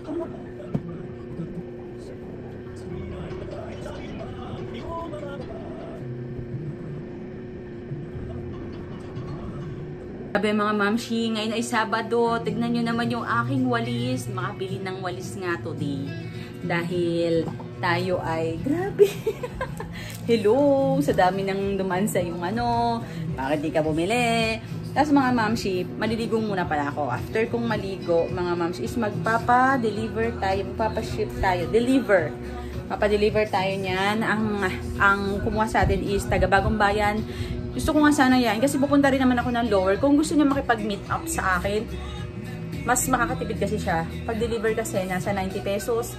Sabi mga mamshi, ngayon ay Sabado, tignan nyo naman yung aking walis. Makabili ng walis nga today. Dahil tayo ay, grabe. Hello, sa dami ng dumaan sa yung ano, bakit di ka bumili? Tapos mga mamshi, maliligo muna pala ako. After kong maligo, mga mamshi, is magpapa-deliver tayo, magpapa-ship tayo, deliver. Papa-deliver tayo niyan. Ang kumuha sa atin is taga Bagong Bayan. Gusto ko nga sana yan kasi pupunta rin naman ako ng Lower. Kung gusto niya makipag-meet up sa akin, mas makakatipid kasi siya. Pag-deliver kasi nasa 90 pesos.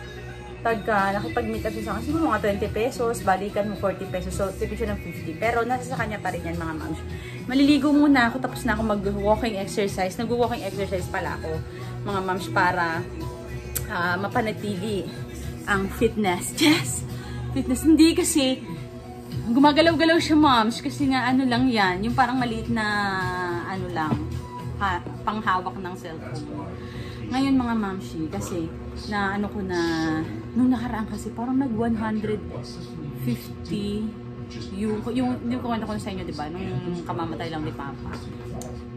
Pagka nakipag-meet up siya sa akin, siguro mga 20 pesos, balikan mo 40 pesos. So, tipid siya ng 50. Pero nasa sa kanya pa rin yan mga moms. Maliligo muna ako tapos na ako mag-walking exercise. Nag-walking exercise pala ako mga moms para mapanatili ang fitness. Yes! Fitness. Hindi kasi gumagalaw-galaw siya, moms, kasi nga ano lang yan, yung parang maliit na ano lang, panghawak ng cellphone. Ngayon mga momshi, kasi na ano ko na, nung nakaraan kasi parang nag 150 yung kwento ko sa inyo, diba? Nung kamamatay lang ni Papa.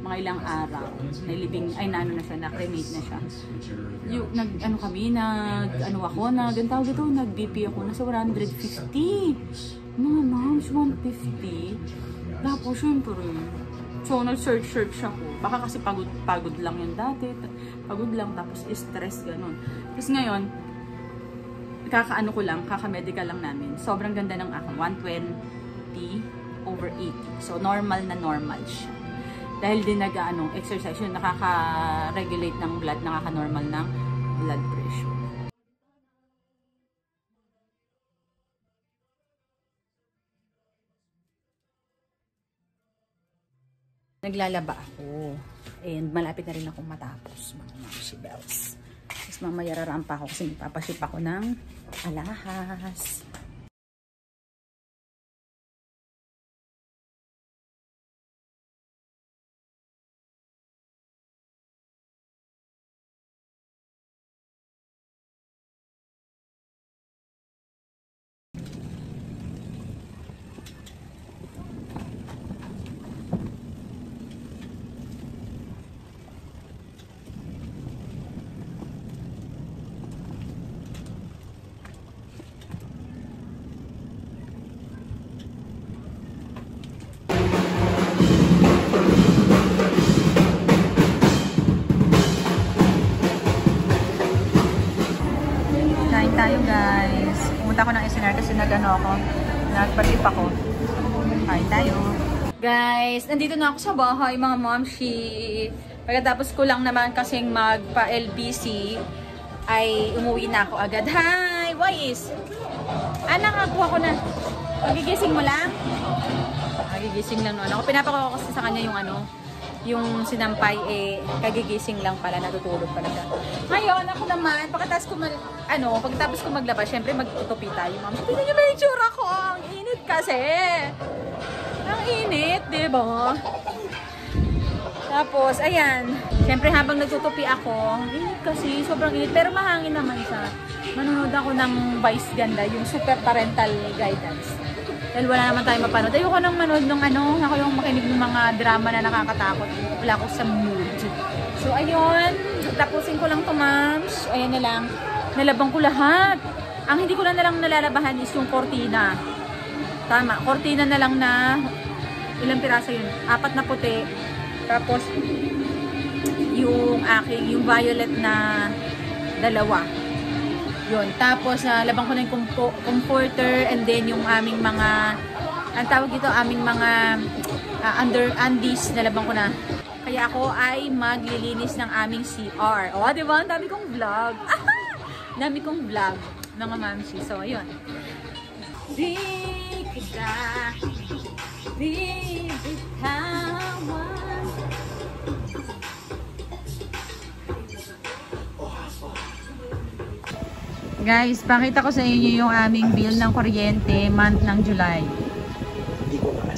Mga ilang araw, nailibing, ay naano na siya, na-cremate na siya. Yung, nag-BP ako, nasa 150. Mga moms, 150. Tapos, syempre, so, nag-search ako. Baka kasi pagod lang yun dati. Pagod lang, tapos stress, ganun. Tapos ngayon, kaka-medical lang namin. Sobrang ganda ng ako, 120/80. So, normal na normal siya. Dahil din exercise yun, nakaka-regulate ng blood, nakaka-normal ng blood pressure. Naglalaba ako. And malapit na rin akong matapos, mga mamshi bells. Tapos mamaya raraan pa ako kasi magpapaship ako ng alahas. Tayo guys. Pumunta ako ng SNR kasi nagpatip ako. Kain tayo. Guys, nandito na ako sa bahay mga momshi. Pagkatapos ko lang naman kasing magpa-LBC ay umuwi na ako agad. Hi! Wais! Nakakuha ko na. Magigising mo lang? Magigising lang no. Ako pinapakaw kasi sa kanya yung sinampay kagigising lang pala, natutulog pala siya. Ngayon, ako naman, pagkatapos ko maglaba, syempre magtutupi tayo, ma'am. Tignan niyo ba yung tsura ko? Ang init kasi. Ang init, diba? Tapos, ayan. Syempre, habang nagtutupi ako, init kasi, sobrang init. Pero mahangin naman siya. Manonood ako ng Vice Ganda, yung Super Parental Guidance. Dahil wala naman tayo mapanood. Ayoko nang manood ng ako yung makinig ng mga drama na nakakatakot. Wala ko sa mood. So, ayun. Tapusin ko lang to, moms. Ayan na lang. Nalabang ko lahat. Ang hindi ko na lang nalalabahan is yung cortina. Tama. Cortina na lang na ilang piraso yun? 4 na puti. Tapos, yung violet na 2. Yun. Tapos, labang ko na yung comforter and then yung aming mga, ang tawag dito, aming mga undies, nalabang ko na. Kaya ako ay maglilinis ng aming CR. O, diba? Ang dami kong vlog. Dami kong vlog, mga mamsi. So, ayun. Di kita, di bitawan. Guys, pakita ko sa inyo yung aming bill ng kuryente month ng July.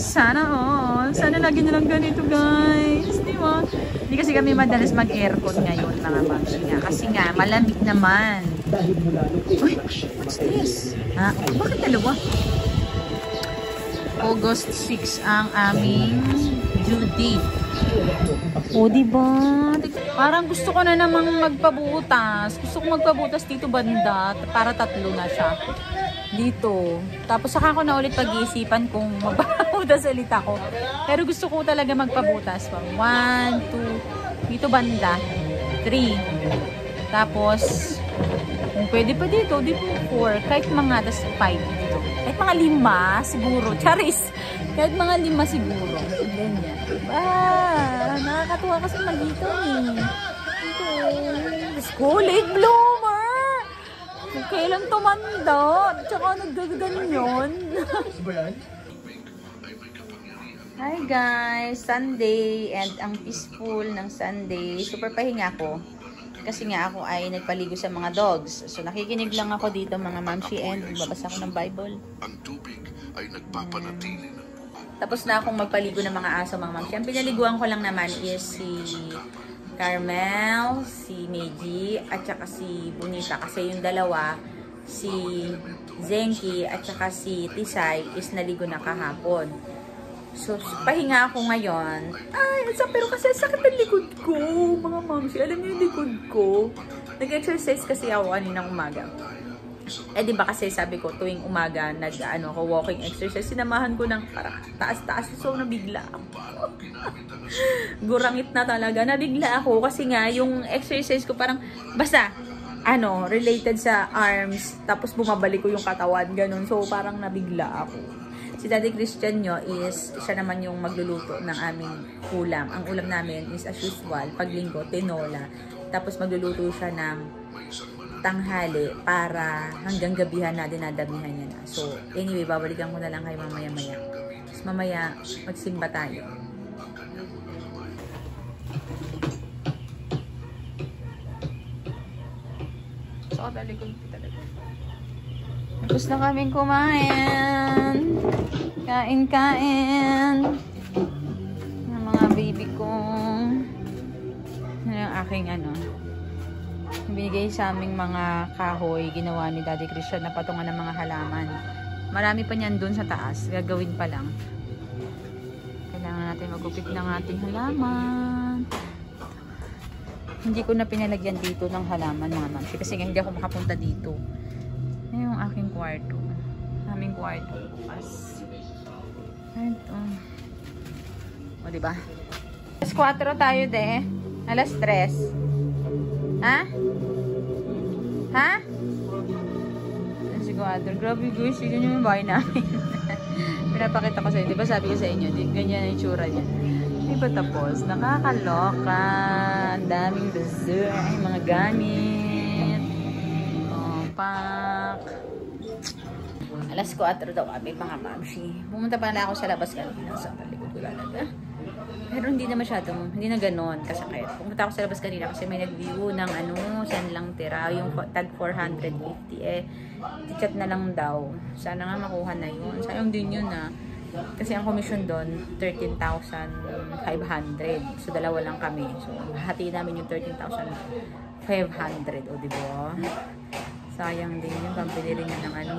Sana all. Sana lagi na lang ganito, guys. Di ba? Hindi kasi kami madalas mag-aircon ngayon, mga mamsi nga. Kasi nga, malamig naman. Uy, what's this? Bakit dalawa? August 6 ang aming due date. O, diba? Parang gusto ko na namang magpabutas. Gusto ko magpabutas dito banda para 3 na siya. Dito. Tapos saka ko na ulit pag-iisipan kung magpabutas ulit ako. Pero gusto ko talaga magpabutas. 1, 2, dito banda. 3. Tapos, kung pwede pa dito, dito 4. Kahit mga, tas 5 dito. Kahit mga 5 siguro. Charis! Kahit mga 5 siguro. Ganyan. Nakakatuwa kasi mag-dito eh. Ito. School late bloomer! Kailan tumanda? Tsaka naggaganyan. Hi guys! Sunday and ang peaceful ng Sunday. Super pahinga ko. Kasi nga ako ay nagpaligo sa mga dogs. So nakikinig lang ako dito mga mamsi and babasa ko ng Bible. Ang tubig ay nagpapanatili ng tapos na akong magpaligo ng mga aso mga mamsi. Ang pinaliguan ko lang naman is si Carmel, si Meiji, at saka si Bonita. Kasi yung dalawa, si Zenki at saka si Tisay is naligo na kahapon. So, pahinga ako ngayon. Ay, pero kasi sakit ang likod ko, mga mamsi. Alam niyo yung likod ko. Nag-exercise kasi ako kaninang umaga. Eh, di ba kasi sabi ko, tuwing umaga, ako, walking exercise, sinamahan ko ng parang taas-taas. So, nabigla ako. Gurangit na talaga. Nabigla ako kasi nga, yung exercise ko parang, basta, related sa arms, tapos bumabalik ko yung katawan, ganun. So, parang nabigla ako. Si Daddy Christian nyo is, siya naman yung magluluto ng aming ulam. Ang ulam namin is as usual, paglinggo, tinola. Tapos magluluto siya ng tanghali para hanggang gabihan na dinadamihan niya na. So, anyway, babalikan ko na lang kayo mamaya-maya. Tapos mamaya, magsimba tayo. So, talikod ko talaga. Tapos na kaming kumain. Kain-kain. Ng mga baby ko. Yung aking binigay sa aming mga kahoy. Ginawa ni Daddy Christian na patungan ng mga halaman. Marami pa niyan dun sa taas. Gagawin pa lang. Kailangan natin magupit ng ating halaman. Hindi ko na pinalagyan dito ng halaman mga mamsi. Kasi hindi ako makapunta dito. Yan yung aking kwarto. Aming kwarto bukas. Ito. O, diba? Alas 4 tayo, de. Alas 3. Ha? Ha? Alas 4. Grabe, guys. Sige nyo yung bahay namin. Pinapakita ko sa inyo. Diba sabi ko sa inyo, ganyan ang itsura niya. Hindi ba tapos? Nakakaloka. Ang daming dessert. Ay, mga gamit. Pak. Alas 4 daw kami mga mamsi. Pumunta pa na ako sa labas kanina sa talikod ko talaga. Pero hindi na masyadong, hindi na ganon kasakit. Pumunta ako sa labas kanina kasi may nag-view ng saan lang tira, yung tag 450 ticket na lang daw. Sana nga makuha na yun. Sayang din yun kasi ang commission doon 13,500. So dalawa lang kami. So hati namin yung 13,500. O diba? Sayang din yun. Pampili rin yan ng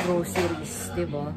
groceries, diba?